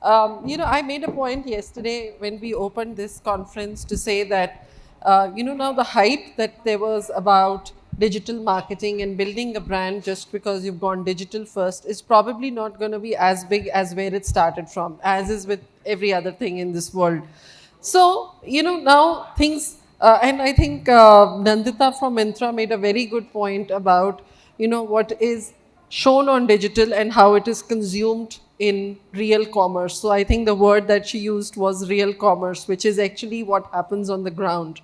I made a point yesterday when we opened this conference to say that, now the hype that there was about digital marketing and building a brand just because you've gone digital first is probably not going to be as big as where it started from, as is with every other thing in this world. So, now things, and I think Nandita from Myntra made a very good point about, what is shown on digital and how it is consumed in real commerce. So I think the word that she used was real commerce, which is actually what happens on the ground.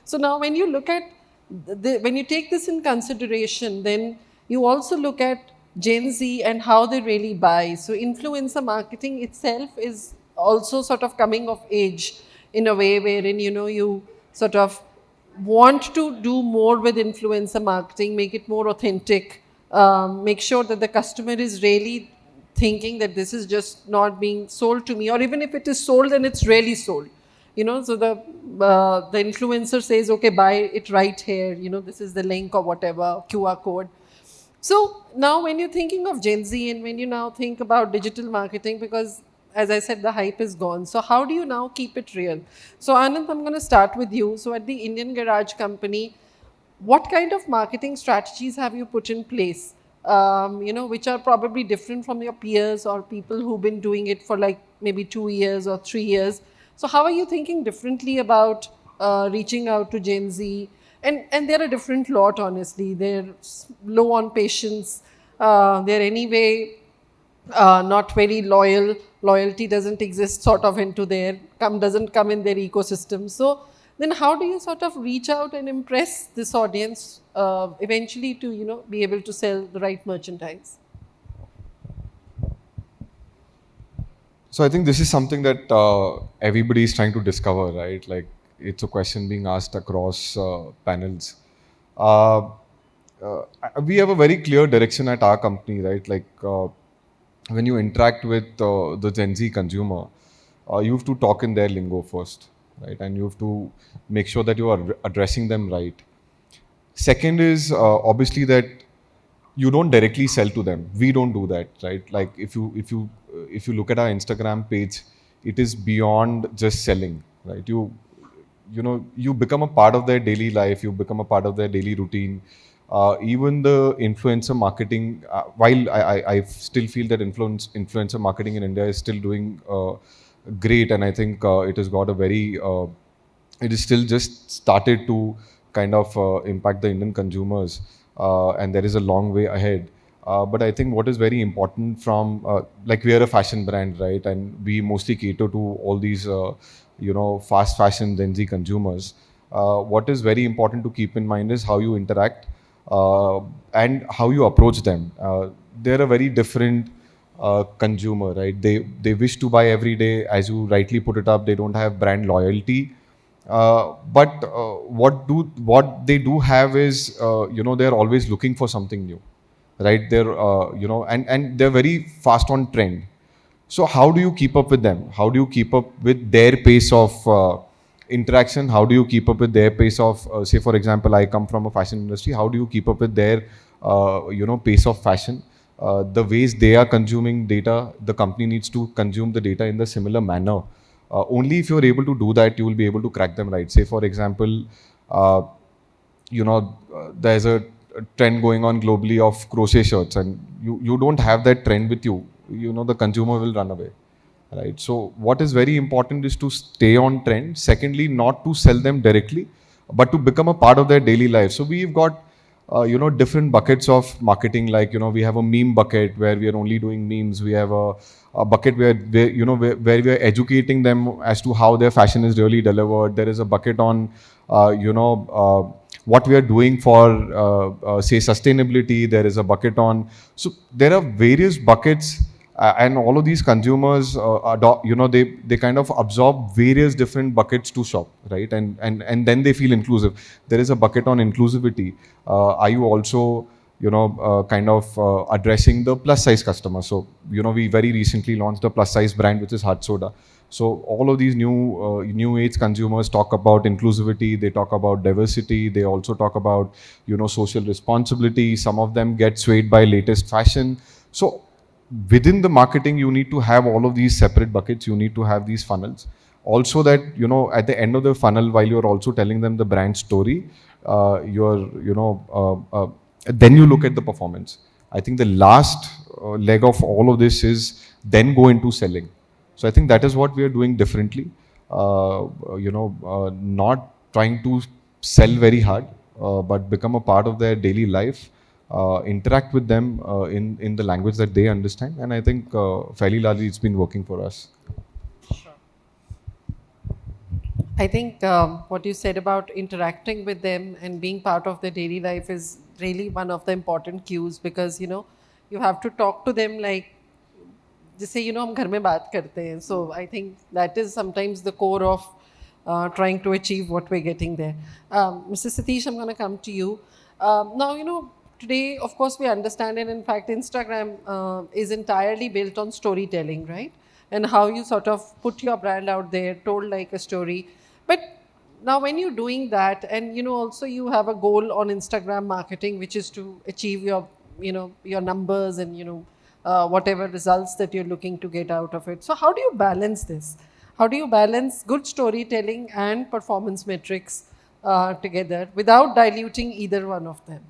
So now when you look at, when you take this in consideration, then you also look at Gen Z and how they really buy. So influencer marketing itself is also sort of coming of age in a way wherein, you sort of want to do more with influencer marketing, make it more authentic, make sure that the customer is really thinking that this is just not being sold to me, or even if it is sold, then it's really sold. So the influencer says, okay, buy it right here. This is the link or whatever QR code. So now when you're thinking of Gen Z and when you now think about digital marketing, because as I said, the hype is gone. So how do you now keep it real? So Anant, I'm going to start with you. So at the Indian Garage Company, what kind of marketing strategies have you put in place, which are probably different from your peers or people who've been doing it for like maybe 2 years or 3 years? So how are you thinking differently about reaching out to Gen Z? And they're a different lot, honestly. They're low on patience. They're anyway not very loyal. Loyalty doesn't exist sort of into their, doesn't come in their ecosystem. So then how do you sort of reach out and impress this audience eventually to, be able to sell the right merchandise? So I think this is something that everybody is trying to discover, right? Like it's a question being asked across panels. Uh, we have a very clear direction at our company, right? Like when you interact with the Gen Z consumer, you have to talk in their lingo first, right? And you have to make sure that you are addressing them right. Second is obviously that you don't directly sell to them. We don't do that, right? Like if you look at our Instagram page, it is beyond just selling, right? You become a part of their daily life. You become a part of their daily routine. Even the influencer marketing, while I still feel that influencer marketing in India is still doing great, and I think it has got a very it is still just started to kind of impact the Indian consumers, and there is a long way ahead. But I think what is very important from like we are a fashion brand, right, and we mostly cater to all these fast fashion Gen Z consumers. What is very important to keep in mind is how you interact and how you approach them. They're a very different consumer, right? They wish to buy every day, as you rightly put it up. They don't have brand loyalty, but what they do have is they're always looking for something new, right? They're and they're very fast on trend. So how do you keep up with them? How do you keep up with their pace of interaction? How do you keep up with their pace of say for example, I come from a fashion industry. How do you keep up with their pace of fashion? The ways they are consuming data, the company needs to consume the data in the similar manner. Only if you're able to do that, you will be able to crack them right. Say for example, uh, there's a trend going on globally of crochet shirts, and you don't have that trend with you. The consumer will run away, right? So what is very important is to stay on trend. Secondly, not to sell them directly, but to become a part of their daily life. So we've got different buckets of marketing. Like we have a meme bucket where we are only doing memes. We have a bucket where we are educating them as to how their fashion is really delivered. There is a bucket on what we are doing for say sustainability. There is a bucket on, so there are various buckets, and all of these consumers they kind of absorb various different buckets to shop, right? And then they feel inclusive. There is a bucket on inclusivity. Are you also kind of addressing the plus size customer? So we very recently launched a plus size brand, which is hard soda. So all of these new age consumers talk about inclusivity. They talk about diversity. They also talk about social responsibility. Some of them get swayed by latest fashion. So within the marketing, you need to have all of these separate buckets. You need to have these funnels. Also, that at the end of the funnel, while you're also telling them the brand story, then you look at the performance. I think the last leg of all of this is then go into selling. So I think that is what we are doing differently. Not trying to sell very hard, but become a part of their daily life, interact with them in the language that they understand, and I think fairly largely it's been working for us. I think what you said about interacting with them and being part of their daily life is really one of the important cues, because you have to talk to them like जिसे हम घर में बात करते हैं. So I think that is sometimes the core of trying to achieve what we're getting there. Mr. Sathish, I'm going to come to you. Now, today, of course, we understand, and in fact, Instagram is entirely built on storytelling, right? And how you sort of put your brand out there, told like a story. But now when you're doing that, and also you have a goal on Instagram marketing, which is to achieve your numbers and whatever results that you're looking to get out of it. So how do you balance this? How do you balance good storytelling and performance metrics together without diluting either one of them?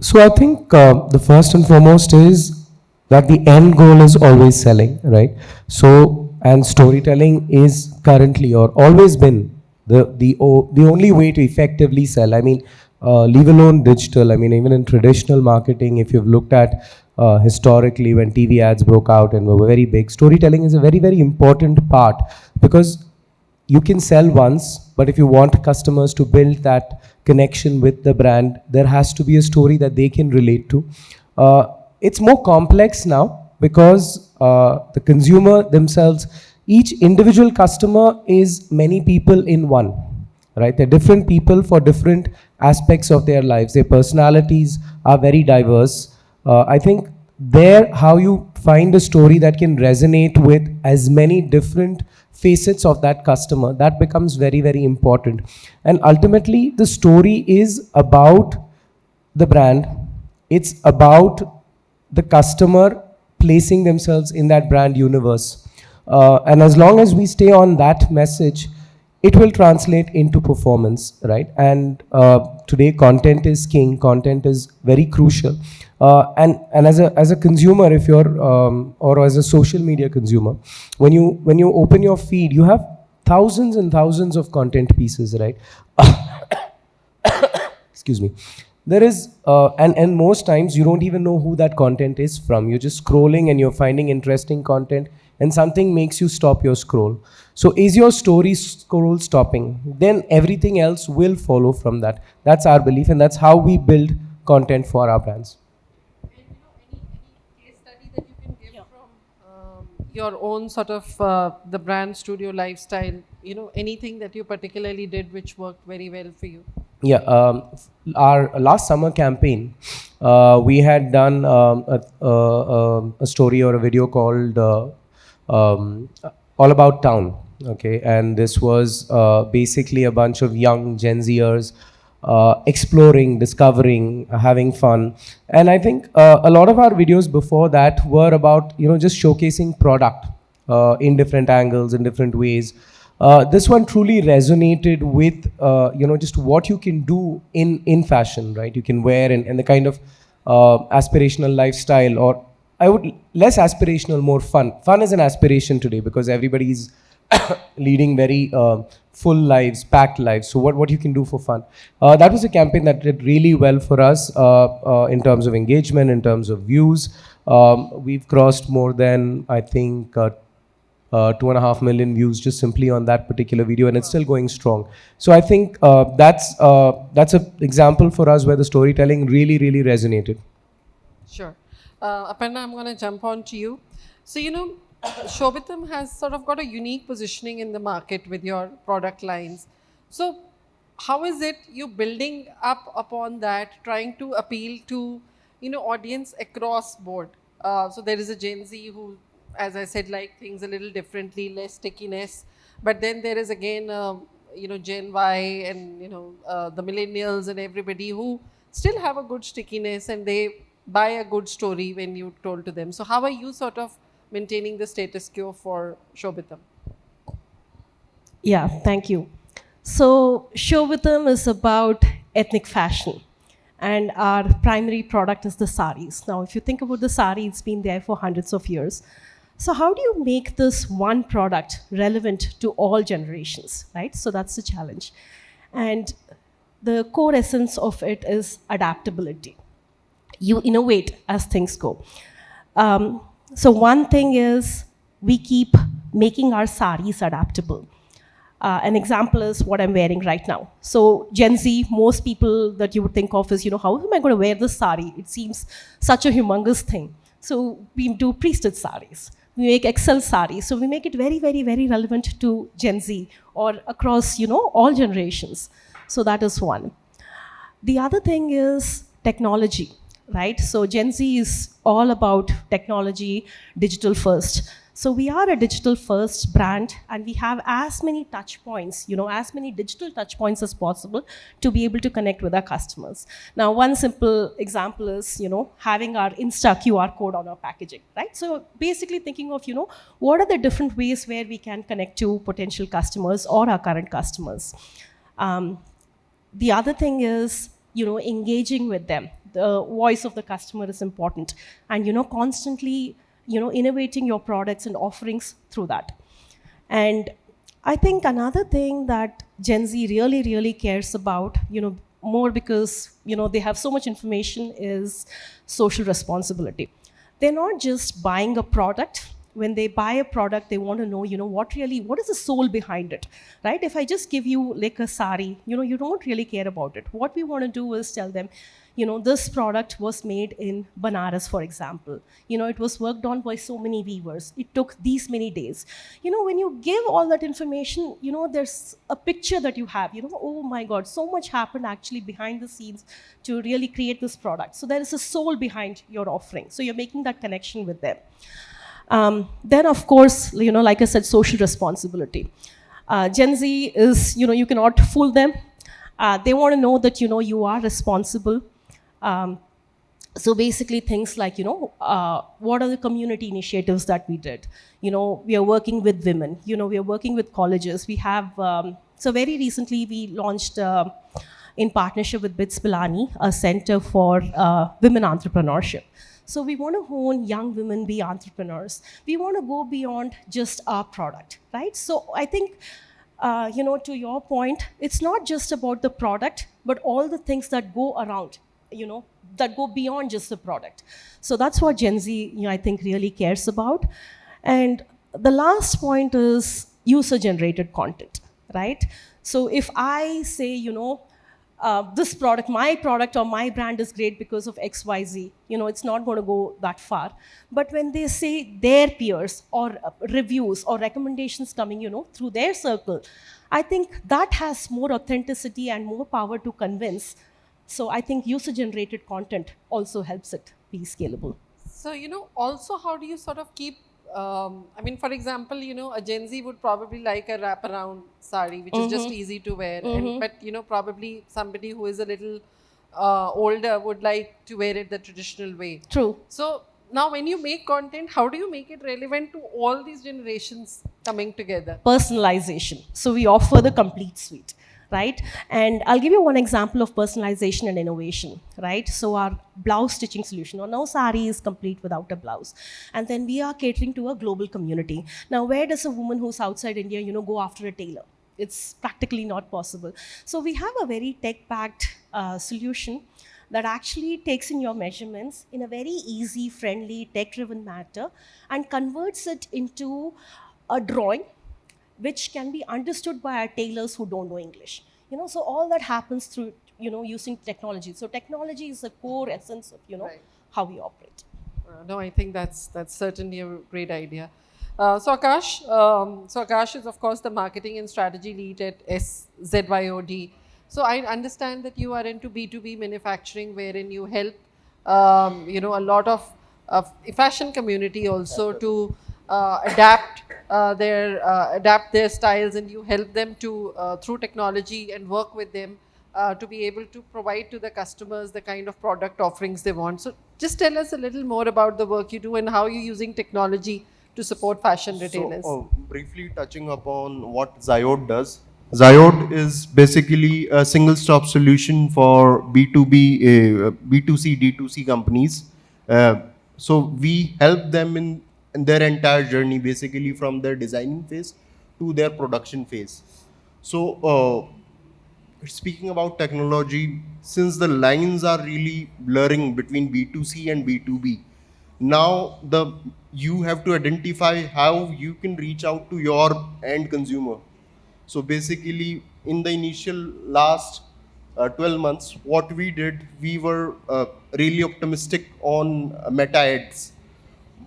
So I think the first and foremost is that the end goal is always selling, right? So, and storytelling is currently or always been the only way to effectively sell. I mean, leave alone digital. I mean, even in traditional marketing, if you've looked at historically when TV ads broke out and were very big, storytelling is a very, very important part, because you can sell once, but if you want customers to build that connection with the brand, there has to be a story that they can relate to. It's more complex now because the consumer themselves, each individual customer is many people in one, right? They're different people for different aspects of their lives. Their personalities are very diverse. I think how you find a story that can resonate with as many different facets of that customer, that becomes very, very important. And ultimately, the story is about the brand. It's about the customer placing themselves in that brand universe. And as long as we stay on that message, it will translate into performance, right? And today, content is king. Content is very crucial. And as a consumer, if you're or as a social media consumer, when you open your feed, you have thousands and thousands of content pieces, right? Excuse me. There is and most times you don't even know who that content is from. You're just scrolling and you're finding interesting content, and something makes you stop your scroll. So is your story scroll stopping? Then everything else will follow from that. That's our belief, and that's how we build content for our brands. Any case study that you can give from your own sort of the brand studio lifestyle? Anything that you particularly did which worked very well for you? Yeah, our last summer campaign, we had done a story or a video called All About Town. Okay, and this was basically a bunch of young Gen Zers exploring, discovering, having fun. And I think a lot of our videos before that were about just showcasing product in different angles, in different ways. This one truly resonated with just what you can do in fashion, right? You can wear and the kind of aspirational lifestyle, or I would less aspirational, more fun. Fun is an aspiration today because everybody's leading very full lives, packed lives. So what you can do for fun. That was a campaign that did really well for us in terms of engagement, in terms of views. We've crossed more than, I think, 2.5 million views just simply on that particular video, and it's still going strong. So I think that's an example for us where the storytelling really, really resonated. Sure. Aparna, I'm going to jump on to you. So, Shobitam has sort of got a unique positioning in the market with your product lines. So, how is it you building up upon that, trying to appeal to, audience across board? So, there is a Gen Z who, as I said, like things a little differently, less stickiness. But then there is again, Gen Y and, the millennials and everybody who still have a good stickiness and they buy a good story when you told to them. So how are you sort of maintaining the status quo for Shobitam? Yeah, thank you. So, Shobitam is about ethnic fashion, and our primary product is the saris. Now, if you think about the sari, it's been there for hundreds of years. So, how do you make this one product relevant to all generations, right? So, that's the challenge. And the core essence of it is adaptability. You innovate as things go. So, one thing is we keep making our saris adaptable. An example is what I'm wearing right now. So Gen Z, most people that you would think of is, how am I going to wear this sari? It seems such a humongous thing. So we do pre-stitched saris. We make XL saris. So we make it very, very, very relevant to Gen Z or across, all generations. So that is one. The other thing is technology, right? So Gen Z is all about technology, digital first. So we are a digital first brand and we have as many touch points, as many digital touch points as possible to be able to connect with our customers. Now, one simple example is, having our Insta QR code on our packaging, right? So basically thinking of, what are the different ways where we can connect to potential customers or our current customers. The other thing is, engaging with them. The voice of the customer is important and, constantly innovating your products and offerings through that. And I think another thing that Gen Z really, really cares about, more because, they have so much information is social responsibility. They're not just buying a product. When they buy a product, they want to know, what is the soul behind it, right? If I just give you like a sari, you don't really care about it. What we want to do is tell them, this product was made in Banaras, for example. It was worked on by so many weavers. It took these many days. When you give all that information, there's a picture that you have, oh my God, so much happened actually behind the scenes to really create this product. So there is a soul behind your offering. So you're making that connection with them. Then, of course, like I said, social responsibility. Gen Z is, you cannot fool them. They want to know that, you are responsible. So basically things like, what are the community initiatives that we did? We are working with women, we are working with colleges. We have, so very recently we launched in partnership with BITS Pilani, a center for women entrepreneurship. So we want to hone young women be entrepreneurs. We want to go beyond just our product, right? So I think, to your point, it's not just about the product, but all the things that go around, that go beyond just the product. So that's what Gen Z, I think, really cares about. And the last point is user-generated content, right? So if I say, this product, my product or my brand is great because of XYZ, it's not going to go that far. But when they say their peers or reviews or recommendations coming, through their circle, I think that has more authenticity and more power to convince. So I think user-generated content also helps it be scalable. So, also how do you sort of keep, for example, a Gen Z would probably like a wraparound sari, which is just easy to wear. But, probably somebody who is a little older would like to wear it the traditional way. True. So now when you make content, how do you make it relevant to all these generations coming together? Personalization. So we offer the complete suite. Right? And I'll give you one example of personalization and innovation, right? So our blouse stitching solution, or no sari is complete without a blouse. And then we are catering to a global community. Now, where does a woman who's outside India, go after a tailor? It's practically not possible. So we have a very tech-backed solution that actually takes in your measurements in a very easy, friendly, tech-driven manner and converts it into a drawing which can be understood by our tailors who don't know English. So all that happens through, using technology. So technology is the core essence of, Right. how we operate. No, I think that's certainly a great idea. So Akash is of course the marketing and strategy lead at ZYOD. So I understand that you are into B2B manufacturing, wherein you help, a lot of fashion community also to adapt their styles, and you help them to through technology and work with them to be able to provide to the customers the kind of product offerings they want. So just tell us a little more about the work you do and how you're using technology to support fashion retailers. So, briefly touching upon what ZYOD does. ZYOD is basically a single-stop solution for B2B, B2C, D2C companies. So we help them in their entire journey, basically from their designing phase to their production phase. So, speaking about technology, since the lines are really blurring between B2C and B2B, now you have to identify how you can reach out to your end consumer. So basically, in the initial last 12 months, what we did, we were really optimistic on meta ads.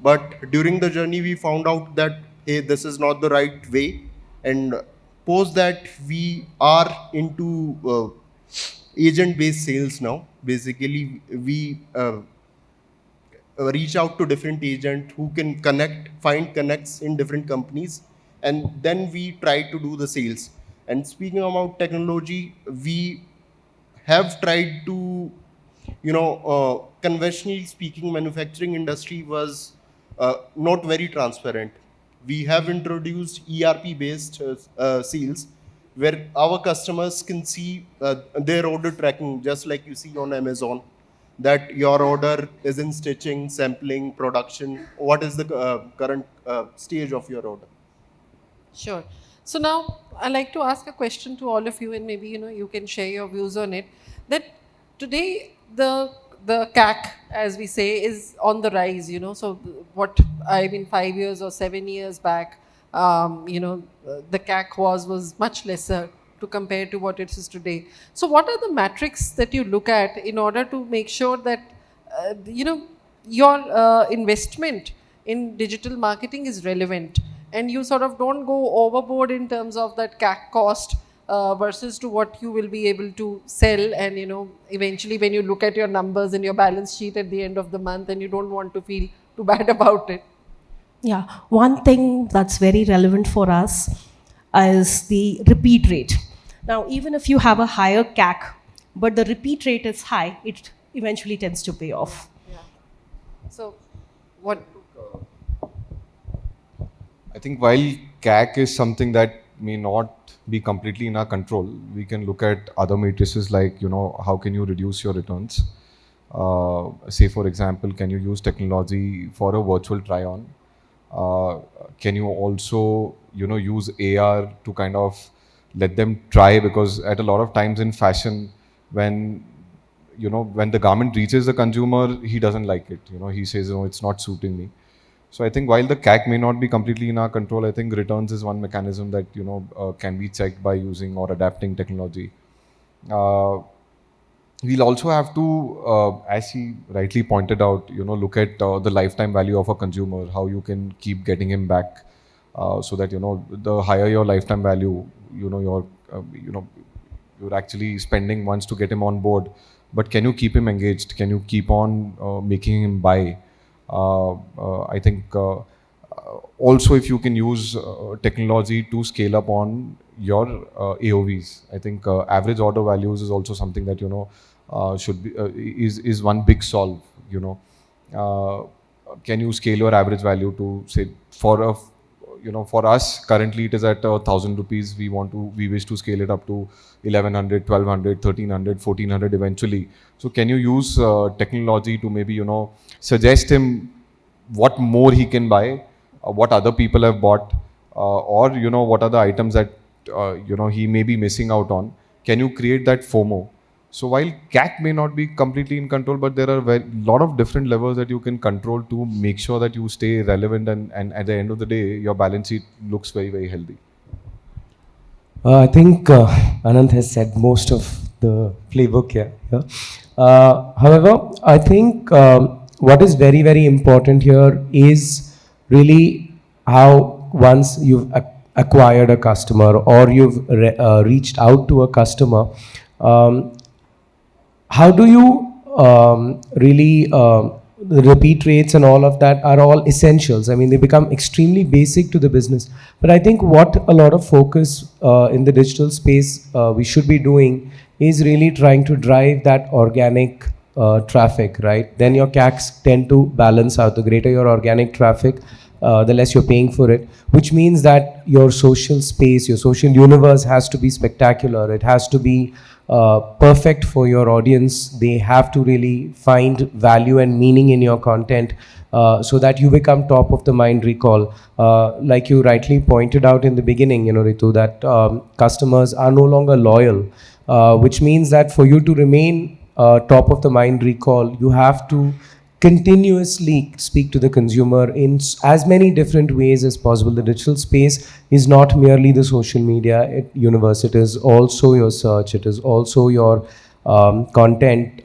But during the journey, we found out that, hey, this is not the right way. And post that, we are into agent-based sales now. Basically, we reach out to different agent who can find connects in different companies, and then we try to do the sales. And speaking about technology, we have tried to, conventionally speaking, manufacturing industry was not very transparent. We have introduced ERP-based sales, where our customers can see their order tracking, just like you see on Amazon, that your order is in stitching, sampling, production. What is the current stage of your order? Sure. So now I'd like to ask a question to all of you, and maybe you can share your views on it. That today the CAC, as we say, is on the rise. So what 5 years or 7 years back, the CAC was much lesser to compare to what it is today. So what are the metrics that you look at in order to make sure that your investment in digital marketing is relevant, and you sort of don't go overboard in terms of that CAC cost versus to what you will be able to sell, and eventually when you look at your numbers and your balance sheet at the end of the month, and you don't want to feel too bad about it. Yeah, one thing that's very relevant for us is the repeat rate. Now, even if you have a higher CAC, but the repeat rate is high, it eventually tends to pay off. Yeah. So, what? I think while CAC is something that may not be completely in our control, we can look at other matrices like, how can you reduce your returns? Say, for example, can you use technology for a virtual try-on? Can you also, use AR to kind of let them try? Because at a lot of times in fashion, when the garment reaches the consumer, he doesn't like it. He says, it's not suiting me. So I think while the CAC may not be completely in our control, I think returns is one mechanism that can be checked by using or adapting technology. We'll also have to, as he rightly pointed out, look at the lifetime value of a consumer, how you can keep getting him back, so that the higher your lifetime value, you're actually spending once to get him on board. But can you keep him engaged? Can you keep on making him buy? I think also if you can use technology to scale up on your AOVs, I think average order values is also something that should be is one big solve. Can you scale your average value to, say, for us currently it is at 1,000 rupees. We wish to scale it up to 1,100, 1,200, 1,300, 1,400 eventually. So can you use technology to maybe suggest him what more he can buy, what other people have bought, or what are the items that he may be missing out on? Can you create that FOMO? So while CAC may not be completely in control, but there are a lot of different levels that you can control to make sure that you stay relevant, and at the end of the day, your balance sheet looks very, very healthy. I think Anant has said most of the playbook here. However, I think what is very, very important here is really how once you've acquired a customer or you've reached out to a customer, how do you really the repeat rates and all of that are all essentials. I mean, they become extremely basic to the business. But I think what a lot of focus in the digital space we should be doing is really trying to drive that organic traffic, right? Then your CACs tend to balance out. The greater your organic traffic, the less you're paying for it, which means that your social space, your social universe has to be spectacular. It has to be perfect for your audience. They have to really find value and meaning in your content so that you become top of the mind recall. Like you rightly pointed out in the beginning, Ritu, that customers are no longer loyal, which means that for you to remain top of the mind recall, you have to continuously speak to the consumer in as many different ways as possible. The digital space is not merely the social media universe. It is also your search. It is also your content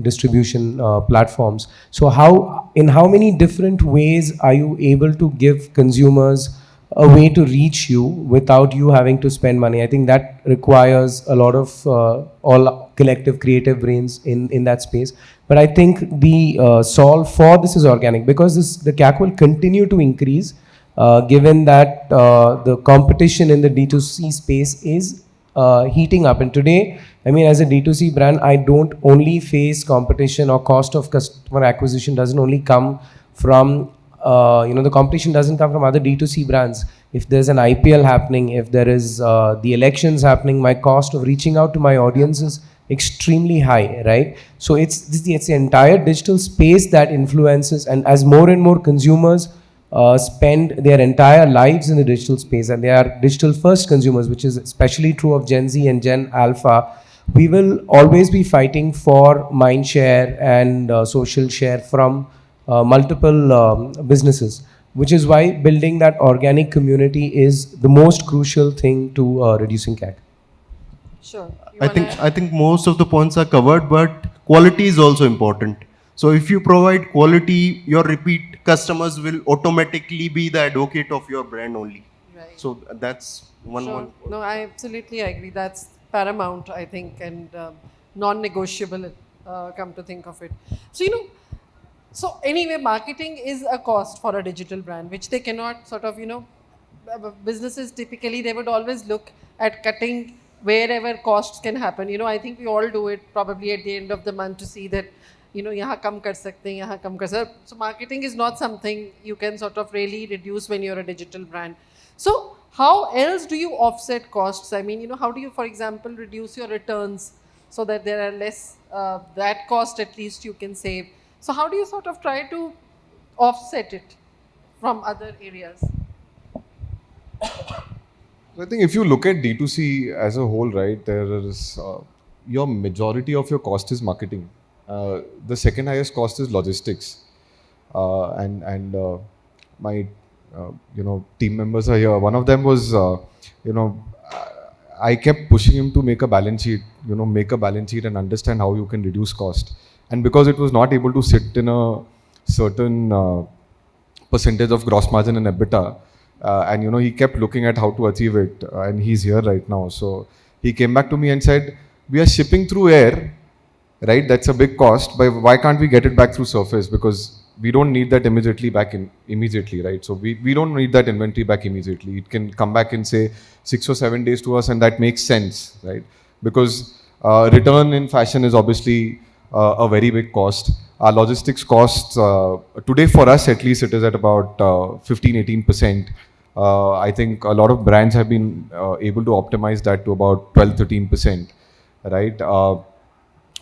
distribution platforms. So in how many different ways are you able to give consumers a way to reach you without you having to spend money? I think that requires a lot of all collective creative brains in that space. But I think the solve for this is organic, because the CAC will continue to increase given that the competition in the D2C space is heating up. And today, I mean, as a D2C brand, I don't only face competition, or cost of customer acquisition doesn't only come from the competition doesn't come from other D2C brands. If there's an IPL happening, if there is the elections happening, my cost of reaching out to my audience is extremely high, right? So it's the entire digital space that influences, and as more and more consumers spend their entire lives in the digital space, and they are digital first consumers, which is especially true of Gen Z and Gen Alpha, we will always be fighting for mind share and social share from multiple businesses, which is why building that organic community is the most crucial thing to reducing CAC. Sure. I think most of the points are covered, but quality is also important. So if you provide quality, your repeat customers will automatically be the advocate of your brand only. Right. So that's one. Sure. No, I absolutely agree. That's paramount, I think, and non-negotiable. Come to think of it, so So anyway, marketing is a cost for a digital brand, which they cannot sort of, businesses typically, they would always look at cutting wherever costs can happen. I think we all do it probably at the end of the month to see that, yahan kam kar sakte hain, yahan kam kar sakte. So marketing is not something you can sort of really reduce when you're a digital brand. So how else do you offset costs? I mean, how do you, for example, reduce your returns so that there are less, that cost at least you can save? So how do you sort of try to offset it from other areas? I think if you look at D2C as a whole, right, there is your majority of your cost is marketing. The second highest cost is logistics, and my team members are here. One of them was I kept pushing him to make a balance sheet, and understand how you can reduce cost. And because it was not able to sit in a certain percentage of gross margin and EBITDA, and he kept looking at how to achieve it, and he's here right now. So he came back to me and said, we are shipping through air, right? That's a big cost, but why can't we get it back through surface? Because we don't need that immediately, right? So we don't need that inventory back immediately. It can come back in, say, 6 or 7 days to us, and that makes sense, right? Because return in fashion is obviously a very big cost. Our logistics costs, today for us at least, it is at about 15-18%. I think a lot of brands have been able to optimize that to about 12-13%, right?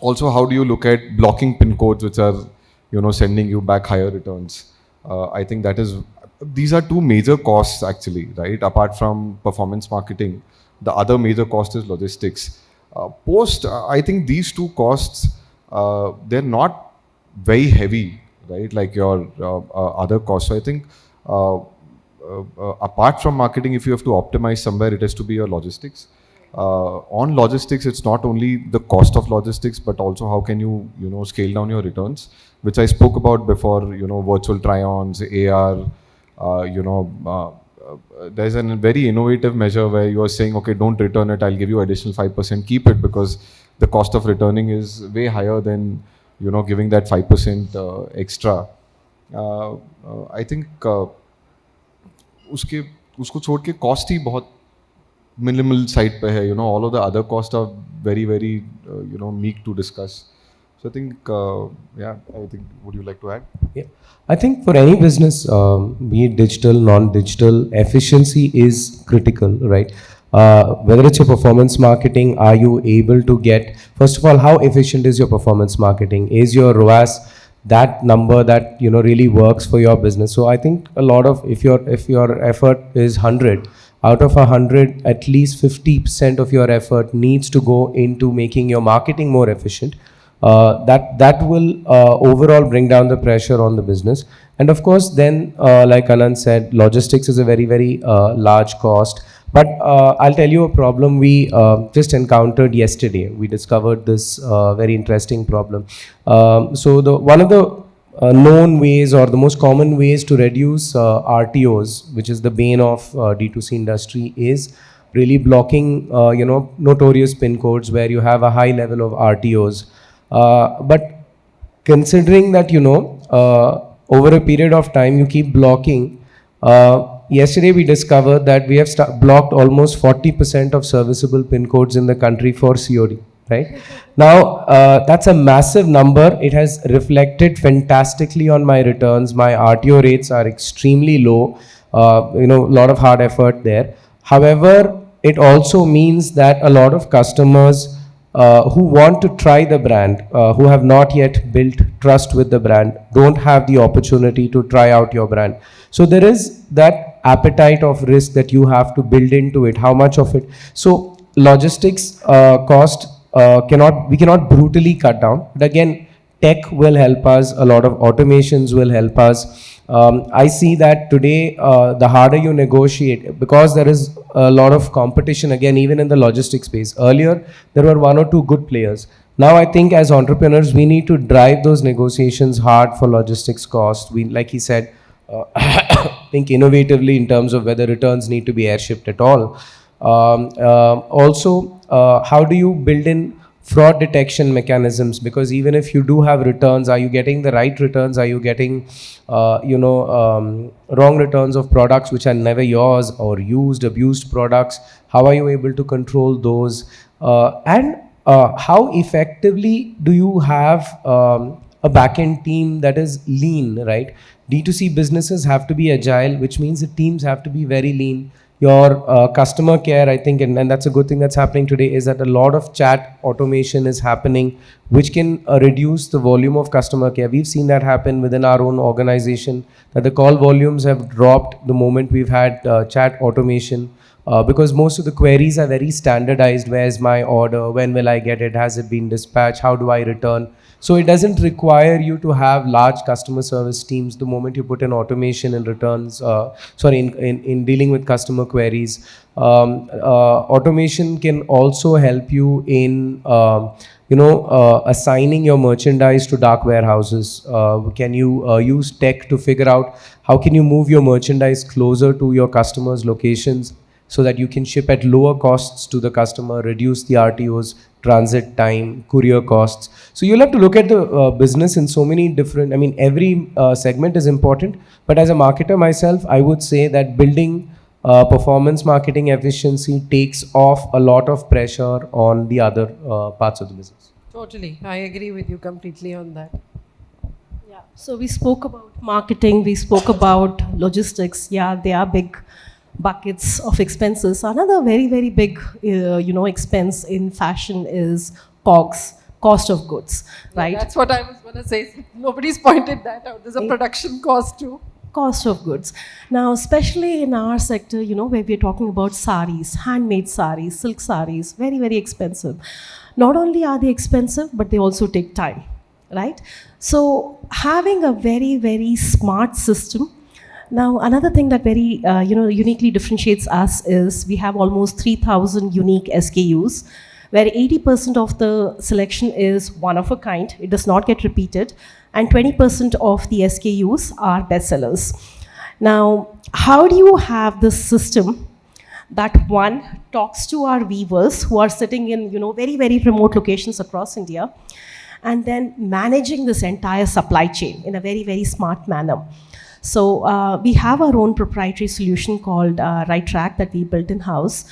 Also, how do you look at blocking pin codes which are, sending you back higher returns? I think these are two major costs actually, right? Apart from performance marketing, the other major cost is logistics. I think these two costs, they're not very heavy, right? Like your other costs. So I think apart from marketing, if you have to optimize somewhere, it has to be your logistics. On logistics, it's not only the cost of logistics, but also how can you, scale down your returns, which I spoke about before, virtual try-ons, AR, there's a very innovative measure where you are saying, okay, don't return it, I'll give you additional 5%, keep it, because the cost of returning is way higher than giving that 5% extra. I think उसको छोड़ के cost ही बहुत minimal side पे है. All of the other costs are very very meek to discuss. So I think would you like to add? Yeah. I think for any business, be it digital, non-digital, efficiency is critical, right? Whether it's your performance marketing, are you able to get, first of all, how efficient is your performance marketing? Is your ROAS that number that really works for your business? So I think a lot of, if your effort is 100, out of 100, at least 50% of your effort needs to go into making your marketing more efficient. That will overall bring down the pressure on the business. And of course, then, like Anant said, logistics is a very, very large cost. But I'll tell you a problem we just encountered yesterday. We discovered this very interesting problem. So one of the known ways or the most common ways to reduce RTOs, which is the bane of D2C industry, is really blocking notorious pin codes where you have a high level of RTOs. But considering that over a period of time you keep blocking, yesterday we discovered that we have blocked almost 40% of serviceable pin codes in the country for COD. Right now, that's a massive number. It has reflected fantastically on my returns. My RTO rates are extremely low. A lot of hard effort there. However, it also means that a lot of customers who want to try the brand, who have not yet built trust with the brand, don't have the opportunity to try out your brand. So there is that appetite of risk that you have to build into it. How much of it? So logistics cost we cannot brutally cut down. But again, tech will help us. A lot of automations will help us. I see that today, the harder you negotiate, because there is a lot of competition, again, even in the logistics space. Earlier, there were one or two good players. Now, I think as entrepreneurs, we need to drive those negotiations hard for logistics cost. We, like he said, think innovatively in terms of whether returns need to be airshipped at all. Also, how do you build in fraud detection mechanisms? Because even if you do have returns, are you getting the right returns? Are you getting wrong returns of products which are never yours, or abused products? How are you able to control those? And how effectively do you have a back-end team that is lean, right? D2C businesses have to be agile, which means the teams have to be very lean. Your customer care, I think, and that's a good thing that's happening today, is that a lot of chat automation is happening, which can reduce the volume of customer care. We've seen that happen within our own organization, that the call volumes have dropped the moment we've had chat automation, because most of the queries are very standardized. Where's my order? When will I get it? Has it been dispatched? How do I return? So it doesn't require you to have large customer service teams the moment you put in automation in returns, in dealing with customer queries. Automation can also help you in, assigning your merchandise to dark warehouses. Can you use tech to figure out how can you move your merchandise closer to your customers' locations so that you can ship at lower costs to the customer, reduce the RTOs, transit time, courier costs. So you'll have to look at the business in so many different, every segment is important, but as a marketer myself, I would say that building performance marketing efficiency takes off a lot of pressure on the other parts of the business. Totally. I agree with you completely on that. Yeah. So we spoke about marketing, we spoke about logistics. Yeah, they are big buckets of expenses. Another very, very big, expense in fashion is COGS, cost of goods, right? Yeah, that's what I was going to say. Nobody's pointed that out. There's a production cost too. Cost of goods. Now, especially in our sector, where we're talking about saris, handmade saris, silk saris, very, very expensive. Not only are they expensive, but they also take time, right? So having a very, very smart system. Now, another thing that very, uniquely differentiates us is we have almost 3,000 unique SKUs, where 80% of the selection is one of a kind. It does not get repeated. And 20% of the SKUs are bestsellers. Now, how do you have this system that one talks to our weavers who are sitting in, very, very remote locations across India, and then managing this entire supply chain in a very, very smart manner. So we have our own proprietary solution called Right Track that we built in-house.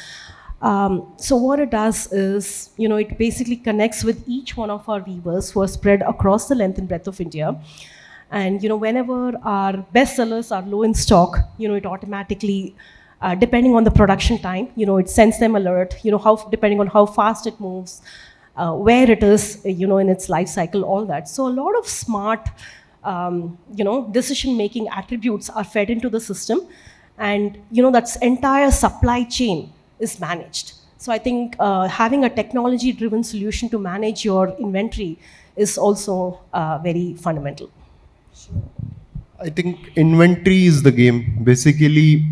So what it does is, it basically connects with each one of our weavers who are spread across the length and breadth of India. And, whenever our best sellers are low in stock, it automatically, depending on the production time, it sends them alert, depending on how fast it moves, where it is, in its life cycle, all that. So a lot of smart, decision-making attributes are fed into the system, and that entire supply chain is managed. So I think having a technology-driven solution to manage your inventory is also very fundamental. I think inventory is the game. Basically,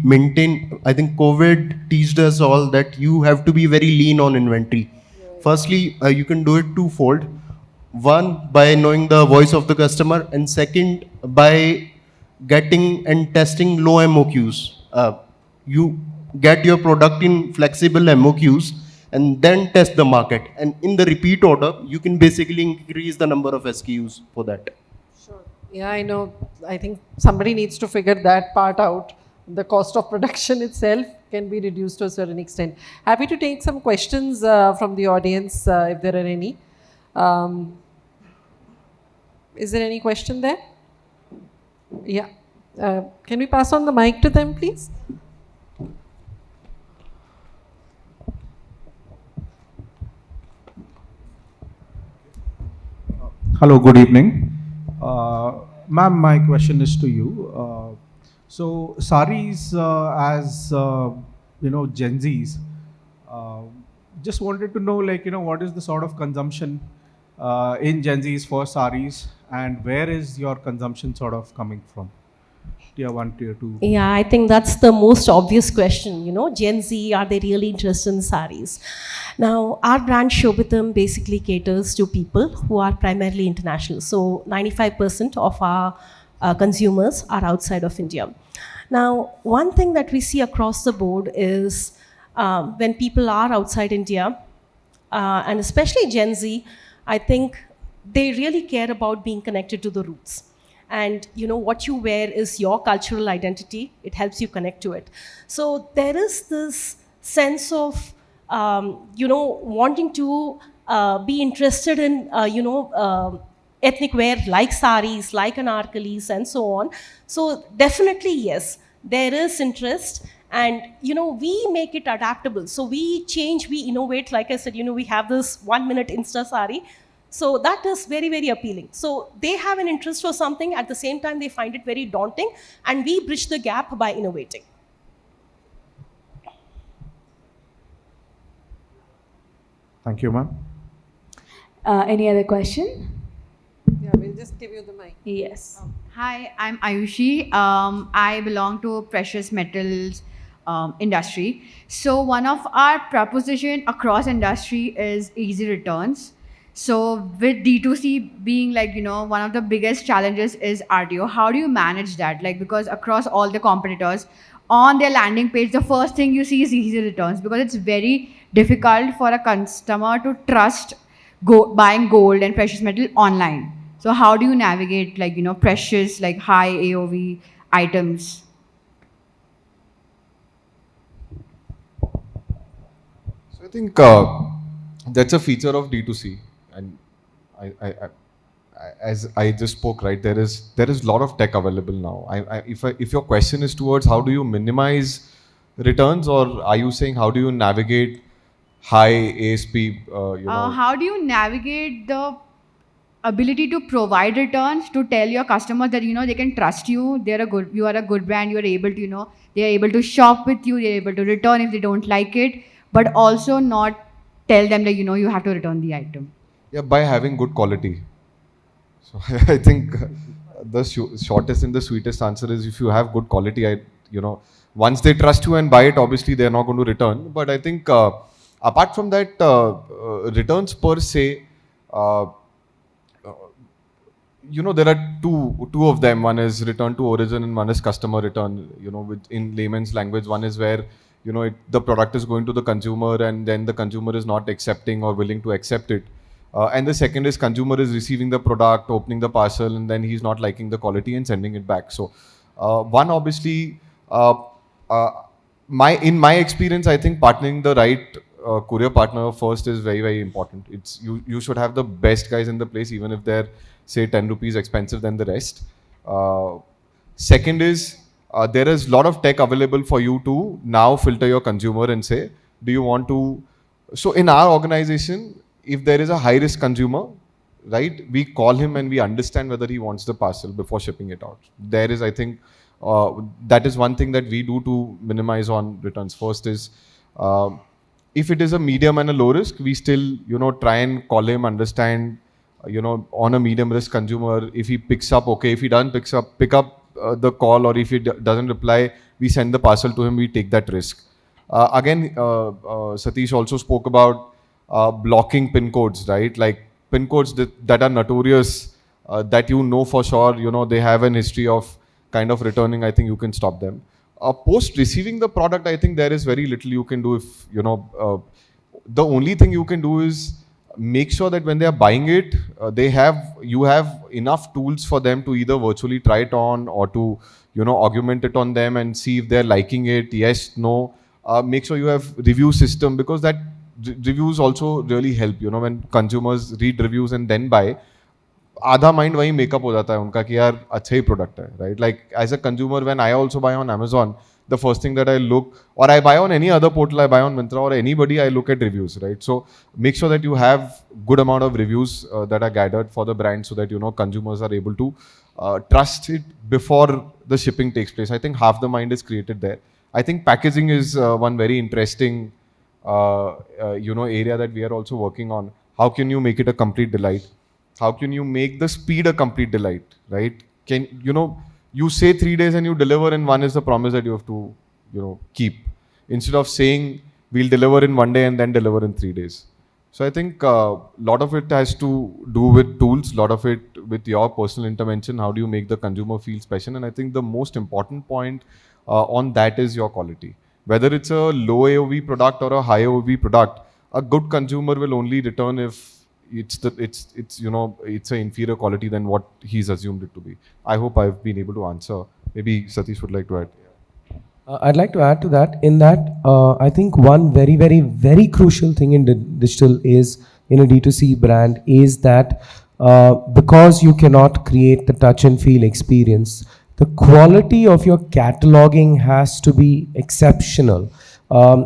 I think COVID teached us all that you have to be very lean on inventory. Firstly, you can do it twofold. One, by knowing the voice of the customer, and second, by getting and testing low MOQs. You get your product in flexible MOQs and then test the market. And in the repeat order, you can basically increase the number of SKUs for that. Sure. Yeah, I know. I think somebody needs to figure that part out. The cost of production itself can be reduced to a certain extent. Happy to take some questions from the audience if there are any. Is there any question there? Yeah. Can we pass on the mic to them, please? Hello, good evening. Ma'am, my question is to you. So, saris, as Gen Zs, just wanted to know, what is the sort of consumption in Gen Zs for saris, and where is your consumption sort of coming from? Tier 1, Tier 2? Yeah, I think that's the most obvious question. Gen Z, are they really interested in saris? Now, our brand Shobitam basically caters to people who are primarily international. So 95% of our consumers are outside of India. Now, one thing that we see across the board is when people are outside India, and especially Gen Z, I think they really care about being connected to the roots. And what you wear is your cultural identity. It helps you connect to it. So there is this sense of wanting to be interested in ethnic wear like saris, like anarkalis, and so on. So definitely yes, there is interest, and we make it adaptable. So we change, we innovate. Like I said, we have this 1-minute Insta sari. So that is very, very appealing. So they have an interest for something, at the same time they find it very daunting, and we bridge the gap by innovating. Thank you, ma'am. Any other question? Yeah, we'll just give you the mic. Yes. Hi, I'm Ayushi. I belong to precious metals industry. So one of our proposition across industry is easy returns. So with D2C being one of the biggest challenges is RTO. How do you manage that? Because across all the competitors, on their landing page, the first thing you see is easy returns, because it's very difficult for a customer to trust buying gold and precious metal online. So how do you navigate precious, high AOV items? So I think that's a feature of D2C, and as I just spoke, right, there is a lot of tech available now. If your question is towards how do you minimize returns, or are you saying how do you navigate high ASP? How do you navigate the ability to provide returns, to tell your customers that they can trust you, you are a good brand, you are able to they are able to shop with you, they are able to return if they don't like it, but also not tell them that you have to return the item? Yeah, by having good quality. So I think the shortest and the sweetest answer is if you have good quality, once they trust you and buy it, obviously they're not going to return. But I think apart from that, returns per se, there are two of them. One is return to origin and one is customer return. In layman's language, one is where the product is going to the consumer and then the consumer is not accepting or willing to accept it. And the second is consumer is receiving the product, opening the parcel, and then he's not liking the quality and sending it back. So one obviously, in my experience, I think partnering the right courier partner first is very, very important. It's you should have the best guys in the place, even if they're say 10 rupees expensive than the rest. Second is there is a lot of tech available for you to now filter your consumer and say, do you want to? So in our organization, if there is a high risk consumer, right, we call him and we understand whether he wants the parcel before shipping it out. There is, I think, that is one thing that we do to minimize on returns. First is, if it is a medium and a low risk, we still, try and call him, understand, on a medium risk consumer, if he picks up, okay, if he doesn't pick up the call, or if he doesn't reply, we send the parcel to him, we take that risk. Again, Sathish also spoke about blocking pin codes, right? Like pin codes that are notorious, that for sure, they have an history of kind of returning. I think you can stop them. Post receiving the product, I think there is very little you can do. If the only thing you can do is make sure that when they are buying it, you have enough tools for them to either virtually try it on or to augment it on them and see if they're liking it. Yes, no. Make sure you have review system, because that reviews also really help. When consumers read reviews and then buy, आधा mind वही makeup हो जाता है उनका कि यार अच्छा ही प्रोडक्ट है, right? Like as a consumer when I also buy on Amazon, the first thing that I look, or I buy on any other portal, I buy on Myntra or anybody, I look at reviews, right? So make sure that you have good amount of reviews that are gathered for the brand, so that consumers are able to trust it before the shipping takes place. I think half the mind is created there. I think packaging is one very interesting area that we are also working on. How can you make it a complete delight? How can you make the speed a complete delight, right? Can you say 3 days and you deliver in 1 is the promise that you have to keep, instead of saying we'll deliver in 1 day and then deliver in 3 days. So I think a lot of it has to do with tools, lot of it with your personal intervention. How do you make the consumer feel special? And I think the most important point on that is your quality. Whether it's a low AOV product or a high AOV product, a good consumer will only return if it's an inferior quality than what he's assumed it to be. I hope I've been able to answer. Maybe Sathish would like to add. I'd like to add to that. In that, I think one very, very, very crucial thing in digital is, in a D2C brand, is that because you cannot create the touch and feel experience, the quality of your cataloging has to be exceptional.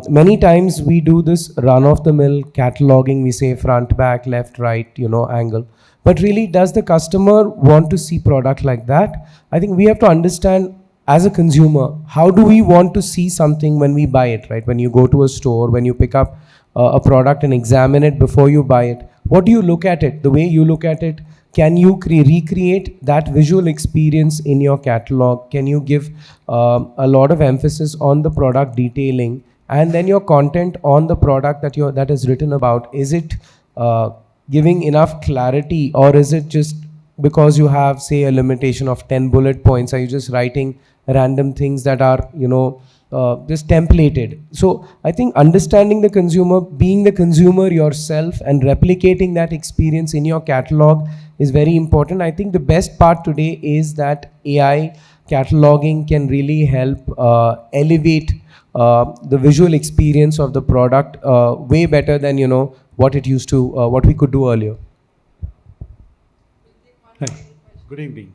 Many times we do this run-of-the-mill cataloging. We say front, back, left, right, angle. But really, does the customer want to see product like that? I think we have to understand, as a consumer, how do we want to see something when we buy it, right? When you go to a store, when you pick up a product and examine it before you buy it, what do you look at it? The way you look at it, can you recreate that visual experience in your catalog? Can you give a lot of emphasis on the product detailing? And then your content on the product that is written about, is it giving enough clarity, or is it just because you have, say, a limitation of 10 bullet points, are you just writing random things that are just templated? So I think understanding the consumer, being the consumer yourself and replicating that experience in your catalog is very important. I think the best part today is that AI cataloging can really help elevate the visual experience of the product way better than what we could do earlier. Hi. Good evening.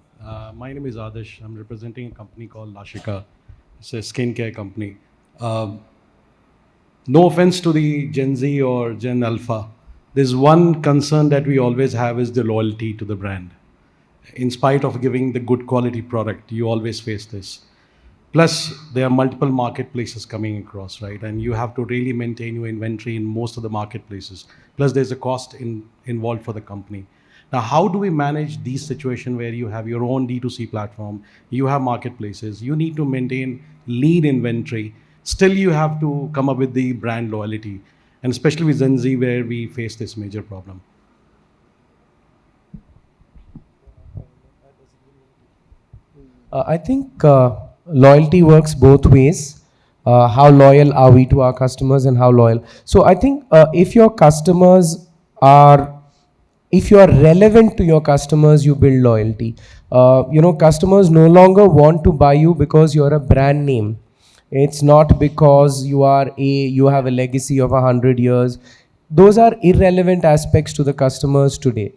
My name is Akash. I'm representing a company called Lashika. It's a skincare company. No offense to the Gen Z or Gen Alpha. There's one concern that we always have is the loyalty to the brand. In spite of giving the good quality product, you always face this. Plus, there are multiple marketplaces coming across, right? And you have to really maintain your inventory in most of the marketplaces. Plus, there's a cost involved for the company. Now, how do we manage these situations where you have your own D2C platform, you have marketplaces, you need to maintain lean inventory, still you have to come up with the brand loyalty, and especially with Gen Z where we face this major problem? I think loyalty works both ways. How loyal are we to our customers and how loyal? So I think if your customers are if you are relevant to your customers, you build loyalty. Customers no longer want to buy you because you're a brand name. It's not because you have a legacy of 100 years. Those are irrelevant aspects to the customers today.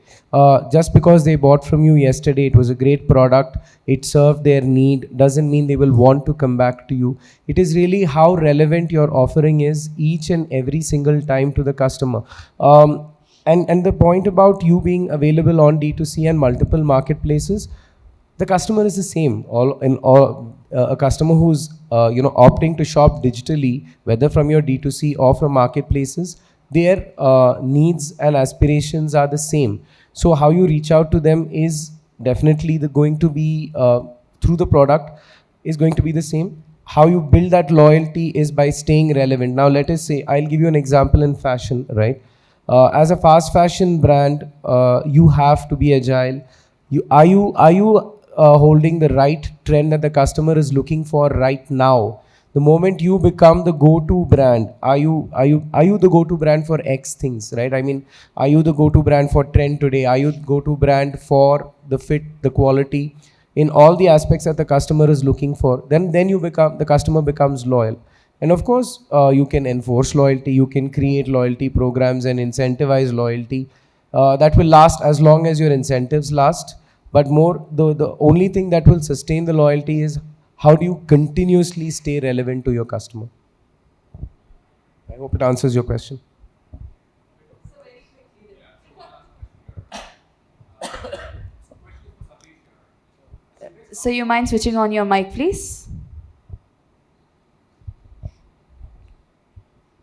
Just because they bought from you yesterday, it was a great product, it served their need, doesn't mean they will want to come back to you. It is really how relevant your offering is each and every single time to the customer. And the point about you being available on D2C and multiple marketplaces, the customer is the same. A customer who's opting to shop digitally, whether from your D2C or from marketplaces, their needs and aspirations are the same. So how you reach out to them is definitely going to be through the product is going to be the same. How you build that loyalty is by staying relevant. Now let us say, I'll give you an example in fashion, right? As a fast fashion brand, you have to be agile. Are you holding the right trend that the customer is looking for right now? The moment you become the go-to brand, are you the go-to brand for X things, right? I mean, are you the go-to brand for trend today? Are you the go-to brand for the fit, the quality, in all the aspects that the customer is looking for? Then the customer becomes loyal. And of course, you can enforce loyalty, you can create loyalty programs and incentivize loyalty. That will last as long as your incentives last. But the only thing that will sustain the loyalty is how do you continuously stay relevant to your customer? I hope it answers your question. So you mind switching on your mic, please?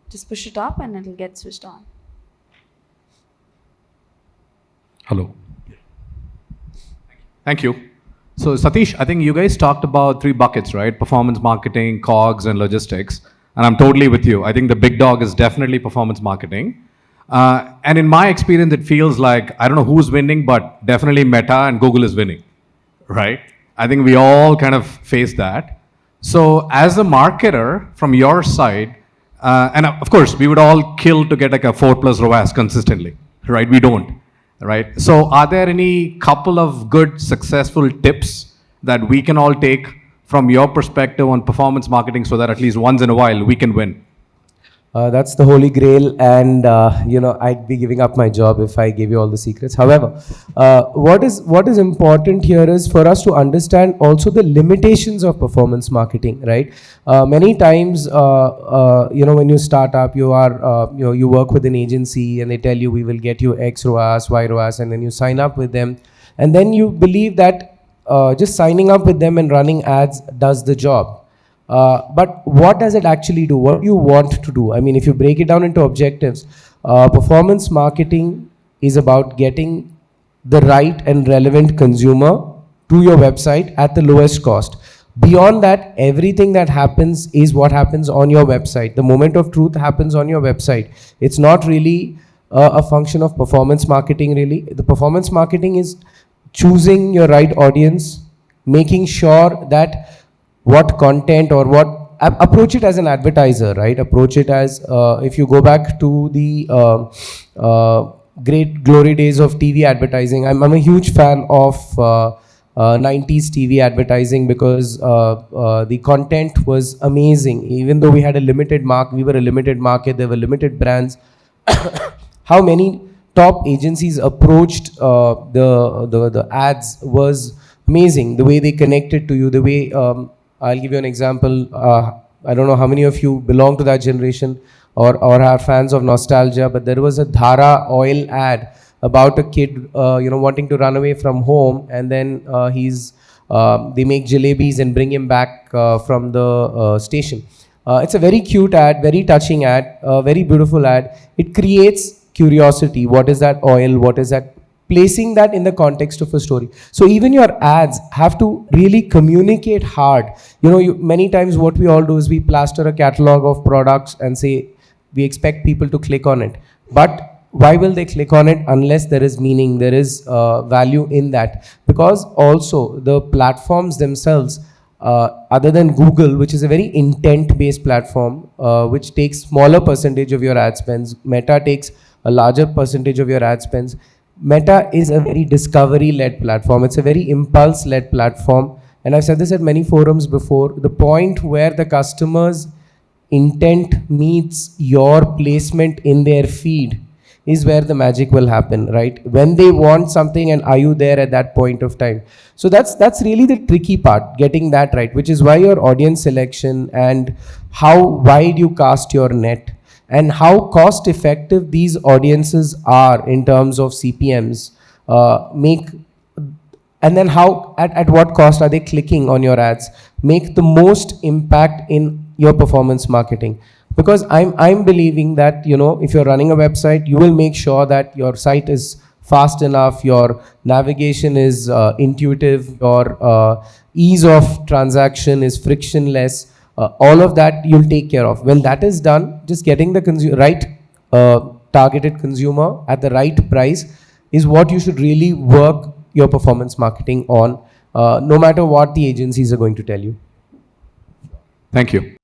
Just push it up and it'll get switched on. Hello. Thank you. So Sathish, I think you guys talked about 3 buckets, right? Performance marketing, COGS, and logistics. And I'm totally with you. I think the big dog is definitely performance marketing. And in my experience, it feels like, I don't know who's winning, but definitely Meta and Google is winning, right? I think we all kind of face that. So as a marketer from your side, and of course, we would all kill to get like a 4+ ROAS consistently, right? We don't. Right. So are there any couple of good successful tips that we can all take from your perspective on performance marketing so that at least once in a while we can win? That's the holy grail, and I'd be giving up my job if I gave you all the secrets. However, what is important here is for us to understand also the limitations of performance marketing, right? Many times, when you start up, you work with an agency and they tell you we will get you X ROAS, Y ROAS, and then you sign up with them, and then you believe that just signing up with them and running ads does the job. But what does it actually do? What do you want to do? I mean, if you break it down into objectives, performance marketing is about getting the right and relevant consumer to your website at the lowest cost. Beyond that, everything that happens is what happens on your website. The moment of truth happens on your website. It's not really a function of performance marketing, really. The performance marketing is choosing your right audience, making sure that what content or approach it as an advertiser, right? Approach it as, if you go back to the great glory days of TV advertising, I'm a huge fan of 90s TV advertising because the content was amazing. Even though we had a limited market, we were a limited market, there were limited brands. How many top agencies approached the ads was amazing. The way they connected to you, the way, I'll give you an example. I don't know how many of you belong to that generation or are fans of nostalgia, but there was a Dhara oil ad about a kid, wanting to run away from home, and then they make jalebis and bring him back from the station. It's a very cute ad, very touching ad, very beautiful ad. It creates curiosity. What is that oil? What is that? Placing that in the context of a story. So even your ads have to really communicate hard. Many times what we all do is we plaster a catalog of products and say we expect people to click on it. But why will they click on it unless there is meaning, there is value in that? Because also the platforms themselves, other than Google, which is a very intent-based platform, which takes smaller percentage of your ad spends, Meta takes a larger percentage of your ad spends, Meta is a very discovery-led platform. It's a very impulse-led platform. And I've said this at many forums before. The point where the customer's intent meets your placement in their feed is where the magic will happen, right? When they want something, and are you there at that point of time? So that's really the tricky part, getting that right, which is why your audience selection and how wide you cast your net and how cost effective these audiences are in terms of CPMs and then how, at what cost are they clicking on your ads, make the most impact in your performance marketing. Because I'm believing that, you know, if you're running a website, you will make sure that your site is fast enough, your navigation is intuitive, your ease of transaction is frictionless. All of that you'll take care of. When that is done, just getting the right targeted consumer at the right price is what you should really work your performance marketing on, no matter what the agencies are going to tell you. Thank you.